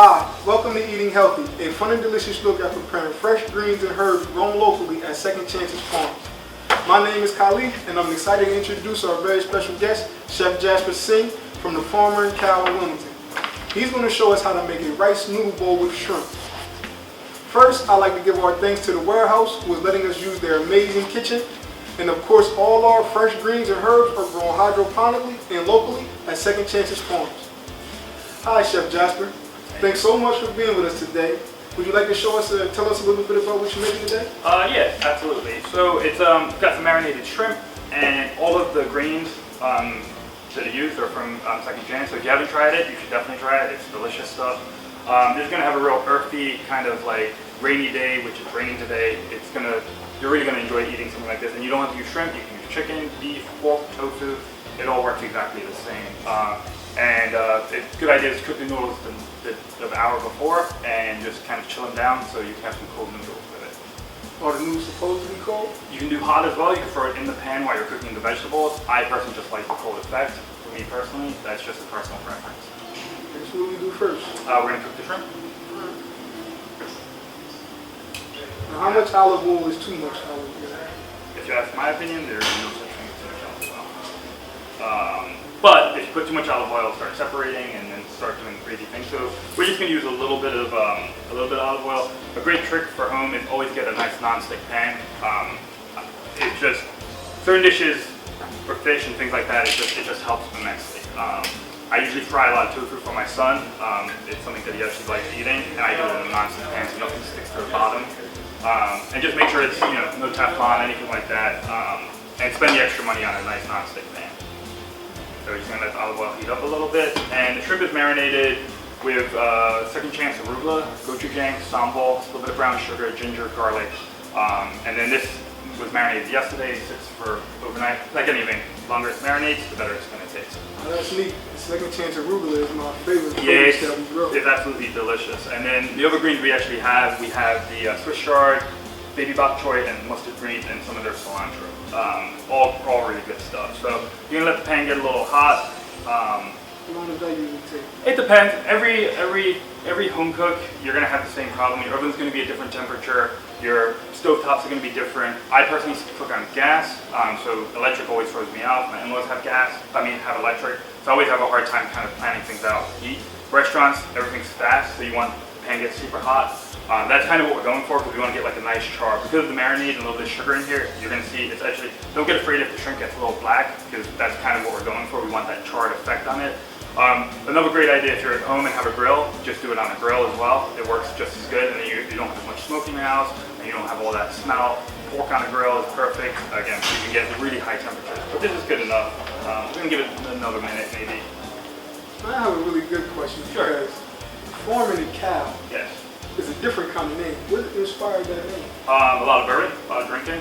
Hi, welcome to Eating Healthy, a fun and delicious look at preparing fresh greens and herbs grown locally at Second Chances Farms. My name is KaLief, and I'm excited to introduce our very special guest, Chef Jasper Singh from the Farmer and Cow in Wilmington. He's going to show us how to make a rice noodle bowl with shrimp. First, I'd like to give our thanks to the warehouse who is letting us use their amazing kitchen. And of course, all our fresh greens and herbs are grown hydroponically and locally at Second Chances Farms. Hi, Chef Jasper. Thanks so much for being with us today. Would you like to tell us a little bit about what you're making today? Yes, absolutely. So it's got some marinated shrimp, and all of the greens that are used are from Second Chance. So if you haven't tried it, you should definitely try it. It's delicious stuff. This is going to have a real earthy kind of like rainy day, which is raining today. You're really going to enjoy eating something like this. And you don't have to use shrimp. You can use chicken, beef, pork, tofu. It all works exactly the same. It's a good idea to cook the noodles the hour before and just kind of chill them down so you can have some cold noodles with it. Are the noodles supposed to be cold? You can do hot as well. You can throw it in the pan while you're cooking the vegetables. I personally just like the cold effect. For me personally, that's just a personal preference. That's what we do first. We're going to cook the shrimp. Now, how much olive oil is too much olive oil? If you ask my opinion, there's no such thing as too much olive oil. But if you put too much olive oil, it'll start separating and then start doing crazy things. So we're just going to use a little bit of olive oil. A great trick for home is always get a nice non-stick pan. It's just certain dishes for fish and things like that. It just helps immensely. I usually fry a lot of tofu for my son. It's something that he actually likes eating, and I do it in a non-stick pan so nothing sticks to the bottom. And just make sure it's no Teflon, anything like that, and spend the extra money on a nice non-stick pan. So you're just going to let the olive oil heat up a little bit. And the shrimp is marinated with Second Chance arugula, gochujang, sambal, a little bit of brown sugar, ginger, garlic. And then this was marinated yesterday. It sits for overnight. Like anything, the longer it marinates, the better it's going to taste. Oh, that's neat. Second Chance arugula is my favorite. Yeah, it's absolutely delicious. And then the other greens we actually have, we have the Swiss chard, baby bok choy, and mustard greens, and some of their cilantro. All really good stuff. So you're gonna let the pan get a little hot. How long does that usually take? It depends. Every home cook, you're gonna have the same problem. Your oven's gonna be a different temperature. Your stovetops are gonna be different. I personally cook on gas, so electric always throws me off. My in-laws have have electric. So I always have a hard time kind of planning things out. Restaurants, everything's fast, so you want the pan to get super hot. That's kind of what we're going for because we want to get like a nice char. Because of the marinade and a little bit of sugar in here, you're going to see it's actually, don't get afraid if the shrimp gets a little black because that's kind of what we're going for. We want that charred effect on it. Another great idea if you're at home and have a grill, just do it on a grill as well. It works just as good, and then you don't have as much smoke in your house and you don't have all that smell. Pork on a grill is perfect. Again, you can get really high temperatures, but this is good enough. We're going to give it another minute maybe. I have a really good question. Sure. Because farming a cow. Yes. It's a different kind of name. What inspired that name? A lot of bourbon, a lot of drinking.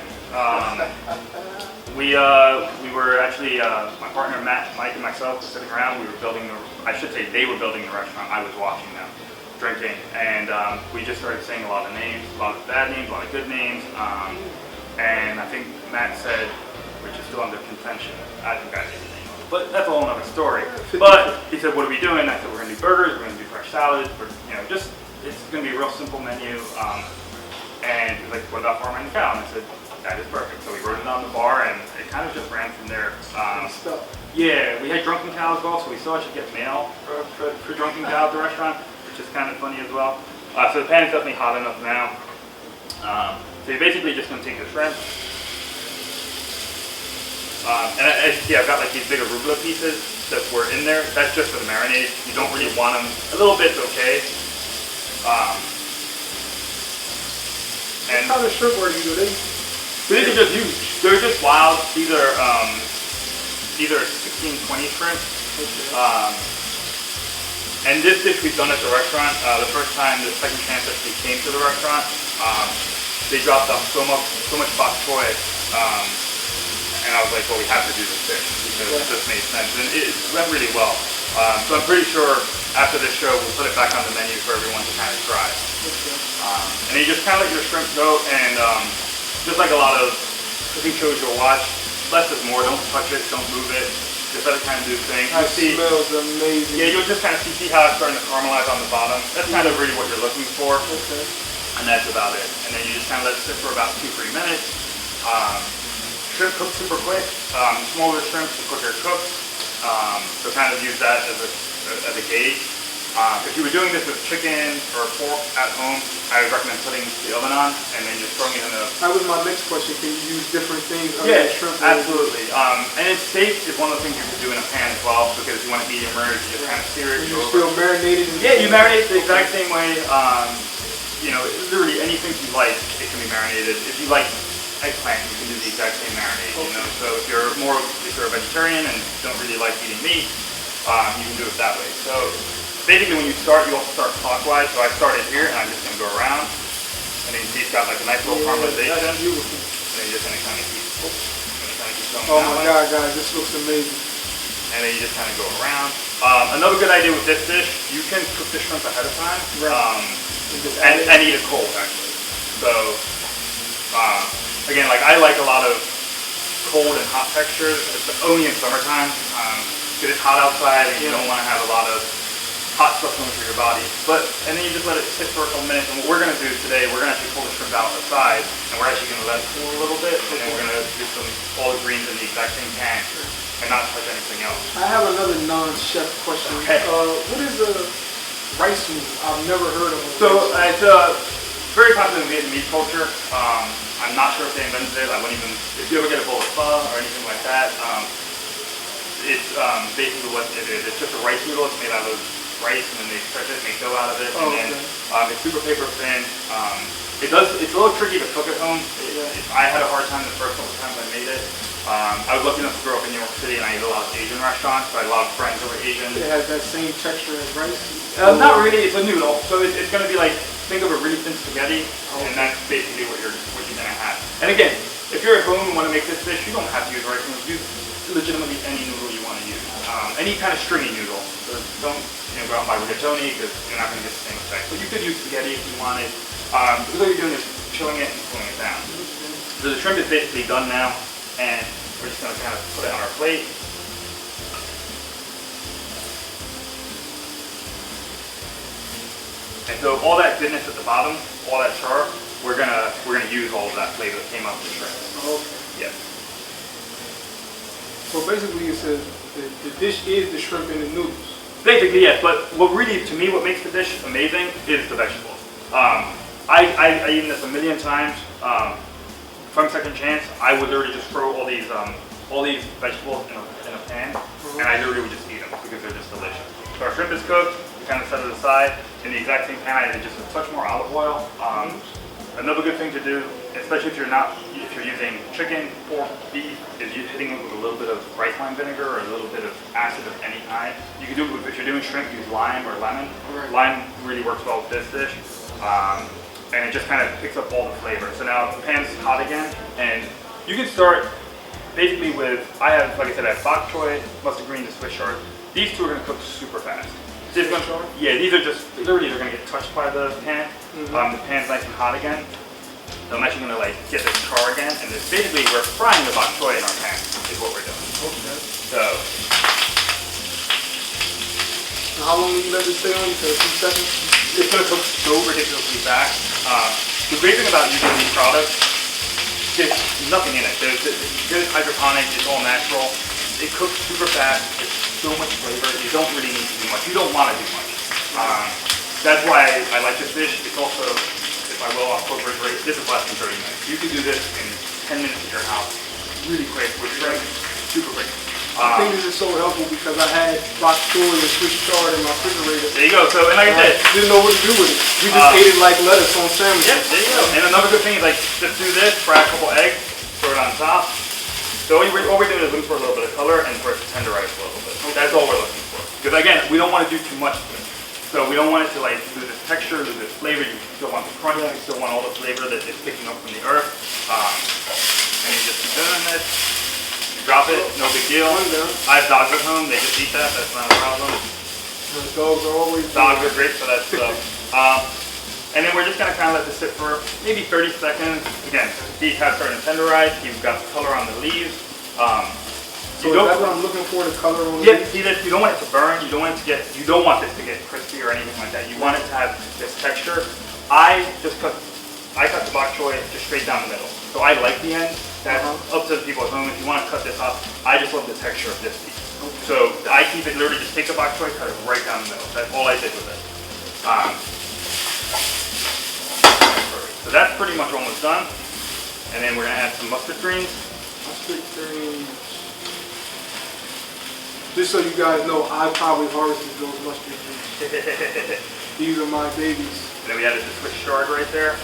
We were actually, my partner Matt, Mike, and myself were sitting around. We were building they were building the restaurant. I was watching them drinking, and we just started saying a lot of names, a lot of bad names, a lot of good names. And I think Matt said, which is still under contention. I think I did the name, but that's a whole other story. But he said, "What are we doing?" I said, "We're going to do burgers. We're going to do fresh salads. It's going to be a real simple menu." And he was like, "What about farming the cow?" And I said, "That is perfect." So we wrote it on the bar, and it kind of just ran from there. Yeah, we had Drunken Cow as well, so we still actually get mail for Drunken Cow at the restaurant, which is kind of funny as well. So the pan is definitely hot enough now. So you're basically just going to take the shrimp. I've got like these big arugula pieces that were in there. That's just for the marinade. You don't really want them. A little bit's okay. What kind of shrimp are you doing? These are just huge. They're just wild. These are 16-20 shrimp. Okay. And this dish we've done at the restaurant. The first time the Second Chance actually came to the restaurant, they dropped off so much bok choy. And I was like, well, we have to do this dish because it just made sense. And it went really well. So I'm pretty sure after this show, we'll put it back on the menu for everyone to kind of try. Okay. And you just kind of let your shrimp go, and just like a lot of cooking shows you'll watch, less is more. Don't touch it, don't move it. Just let it kind of do its thing. That smells amazing. Yeah, you'll just kind of see how it's starting to caramelize on the bottom. That's kind of really what you're looking for. Okay. And that's about it. And then you just kind of let it sit for about 2-3 minutes. Shrimp cooks super quick. Smaller shrimp, the quicker it cooks. So kind of use that as a gauge. If you were doing this with chicken or pork at home, I would recommend putting the oven on and then just throwing it in the... That was my next question. Can you use different things other Yeah, than shrimp? absolutely. And it's safe is one of the things you can do in a pan as well, because if you want to medium rare, you just kind of sear it. You still marinated? Yeah, you marinate the exact same way. You know, literally anything you like, it can be marinated. If you like eggplant, you can do the exact same marinade. You know, so if you're a vegetarian and don't really like eating meat, you can do it that way. So basically, when you start, you also start clockwise. So I started here, and I'm just going to go around, and then you see it's got like a nice little caramelization. That's beautiful. And then you're just going to kind of keep going. Oh my God, guys, this looks amazing. And then you just kind of go around. Another good idea with this dish, you can cook the shrimp ahead of time. Right. And eat it cold, actually. So, again, like I like a lot of cold and hot textures, only in summertime, because it's hot outside and you don't want to have a lot of hot stuff going through your body. And then you just let it sit for a couple minutes. And what we're going to do today, we're going to actually pull the shrimp out the side, and we're actually going to let it cool a little bit, and then we're going to do all the greens in the exact same pan, and not touch anything else. I have another non-chef question. Okay. What is a rice noodle? I've never heard of it. So it's very popular in Vietnamese culture. I'm not sure if they invented it. I wouldn't even, if you ever get a bowl of pho or anything like that, it's basically what it is. It's just a rice noodle. It's made out of rice, and then they stretch it, make dough out of it, and then it's super paper thin. It's a little tricky to cook at home. I had a hard time the first couple times I made it. I was lucky enough to grow up in New York City, and I ate a lot of Asian restaurants, so I had a lot of friends who were Asian. It has that same texture as rice? Not really. It's a noodle, so it's going to be like, think of a really thin spaghetti, and that's basically what you're going to have. And again, if you're at home and want to make this dish, you don't have to use rice noodles. Use legitimately any noodle you want to use. Any kind of stringy noodle. So don't go out and buy rigatoni, because you're not going to get the same effect. But you could use spaghetti if you wanted. Because all you're doing is chilling it and cooling it down. So the shrimp is basically done now, and we're just going to kind of put it on our plate. And so all that goodness at the bottom, all that char, we're gonna use all of that flavor that came out of the shrimp. Okay. Yeah. So basically, it says the dish is the shrimp and the noodles. Basically, yes. But what really, to me, what makes the dish amazing is the vegetables. I've eaten this a million times. From Second Chance, I would literally just throw all these vegetables in a pan, and I literally would just eat them because they're just delicious. So our shrimp is cooked. We kind of set it aside. In the exact same pan, I added just a touch more olive oil. Another good thing to do, especially if you're using chicken, pork, beef, is you hitting it with a little bit of rice wine vinegar or a little bit of acid of any kind. You can do it if you're doing shrimp, use lime or lemon. Right. Lime really works well with this dish. And it just kind of picks up all the flavor. So now the pan's hot again, and you can start basically with, like I said, I have bok choy, mustard green, and Swiss chard. These two are going to cook super fast. These are just, literally they're going to get touched by the pan. The pan's nice and hot again. So I'm actually going to like get this char again, and this basically we're frying the bok choy in our pan is what we're doing. Okay. So. Now how long will you let this stay on? You said a few seconds? It's going to cook so ridiculously fast. The great thing about using these products, there's nothing in it. It's good hydroponic, it's all natural. It cooks super fast, it's so much flavor, you don't really need to do much. You don't want to do much. That's why I like this dish. It's also, if I will, I'll refrigerate. This is less than 30 minutes. You can do this in 10 minutes at your house, really quick, with shrimp, super quick. I think this is so helpful because I had bok choy and Swiss chard in my refrigerator. There you go. So, and like I said, didn't know what to do with it. We just ate it like lettuce on sandwiches. Yeah, there you go. And another good thing is like just do this, fry a couple eggs, throw it on top. So all we're doing is looking for a little bit of color and for it to tenderize a little bit. That's all we're looking for. Because again, we don't want to do too much to it. So we don't want it to like lose its texture, lose its flavor. You still want the crunch, you still want all the flavor that is picking up from the earth. And you just keep doing this. Drop it, no big deal. I have dogs at home, they just eat that, that's not a problem. Dogs are always Dogs are great for that stuff. And then we're just gonna kind of let this sit for maybe 30 seconds. Again, these have started to tenderize, you've got the color on the leaves. So that's what I'm looking for, the color on Yeah, it. see this, you don't want it to burn, you don't want this to get crispy or anything like that. You want it to have this texture. I cut the bok choy just straight down the middle. So I like the end. That's up to the people at home. If you want to cut this up, I just love the texture of this piece. Okay. So I keep it literally just take the bok choy, cut it right down the middle. That's all I did with it. So that's pretty much almost done. And then we're gonna add some mustard greens. Mustard greens. Just so you guys know, I probably harvested those mustard greens. These are my babies. And then we added the Swiss chard right there.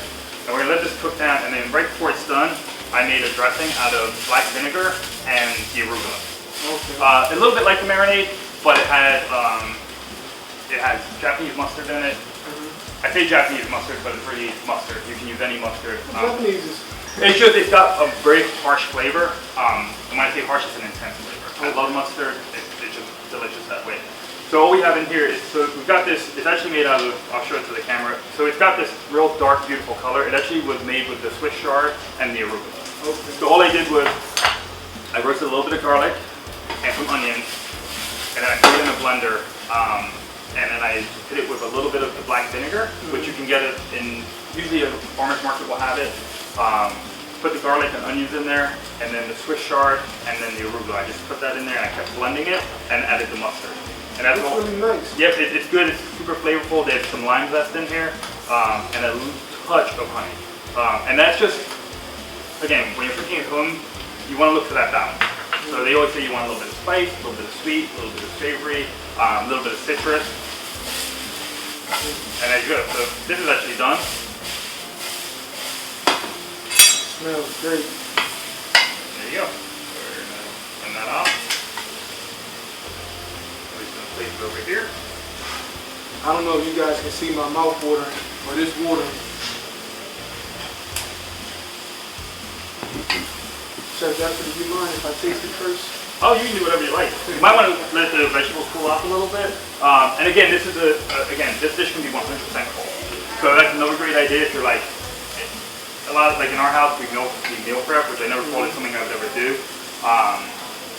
And we're gonna let this cook down, and then right before it's done, I made a dressing out of black vinegar and the arugula. Okay. A little bit like the marinade, but it has Japanese mustard in it. I say Japanese mustard, but it's really mustard. You can use any mustard. Japanese is... It's got a very harsh flavor. And when I say harsh, it's an intense flavor. I love mustard. It's just delicious that way. So all we have in here is, so we've got this, it's actually made out of, I'll show it to the camera. So it's got this real dark, beautiful color. It actually was made with the Swiss chard and the arugula. Okay. So all I did was, I roasted a little bit of garlic and some onions, and then I put it in a blender, and then I hit it with a little bit of the black vinegar, which you can get it in, usually a farmer's market will have it. Put the garlic and onions in there, and then the Swiss chard, and then the arugula. I just put that in there, and I kept blending it, and added the mustard. And that's all. Really nice. Yep, it's good. It's super flavorful. There's some lime zest in here, and a touch of honey. And that's just, again, when you're cooking at home, you want to look for that balance. So they always say you want a little bit of spice, a little bit of sweet, a little bit of savory, a little bit of citrus. And there you go. So this is actually done. Smells great. There you go. We're gonna turn that off. Place it over here. I don't know if you guys can see my mouth watering, but it's watering. Chef Jasper, do you mind if I taste it first? Oh, you can do whatever you like. You might want to let the vegetables cool off a little bit. And again, this is this dish can be 100% cold. So that's another great idea if you're like, like in our house, we meal prep, which I never thought is something I would ever do.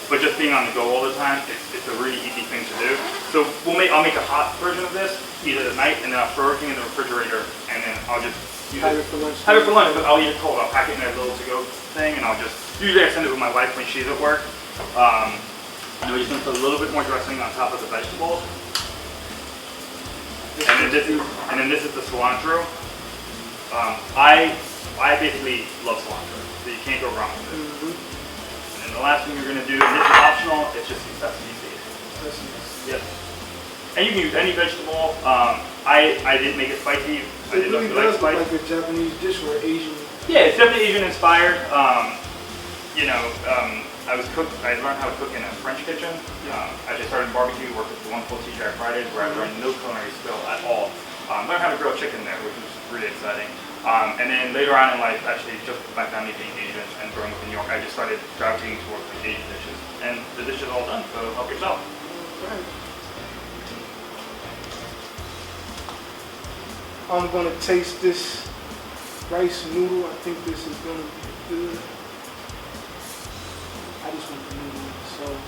But just being on the go all the time, it's a really easy thing to do. So I'll make a hot version of this, eat it at night, and then I'll throw everything in the refrigerator, and then I'll just use Have it for lunch. Have it for lunch, but I'll eat it cold. I'll pack it in a little to-go thing, and usually I send it with my wife when she's at work. And we're just gonna put a little bit more dressing on top of the vegetables. And then this is the cilantro. I basically love cilantro, so you can't go wrong with it. And the last thing you're going to do, and this is optional, it's just some sesame seeds. Yes. And you can use any vegetable. I didn't make it spicy. I didn't know if you like spice. Like a Japanese dish or Asian. Yeah, it's definitely Asian inspired. I learned how to cook in a French kitchen. I just started barbecue, worked at the Wonderful TGI Fridays, where I learned no culinary skill at all. Learned how to grill chicken there, which was really exciting. And then later on in life, actually, just with my family being Asian and growing up in New York, I just started gravitating towards the Asian dishes. And the dish is all done, so help yourself. Okay. I'm going to taste this rice noodle. I think this is going to be good. I just want the noodle with the sauce.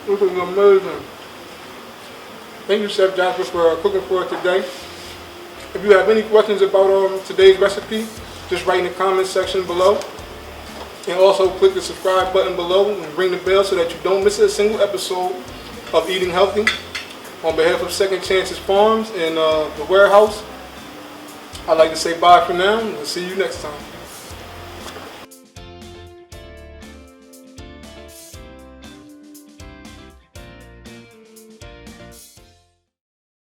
This is amazing. Thank you, Chef Jasper, for cooking for us today. If you have any questions about today's recipe, just write in the comments section below. And also click the subscribe button below and ring the bell so that you don't miss a single episode of Eating Healthy. On behalf of Second Chances Farms and the warehouse, I'd like to say bye for now, and we'll see you next time.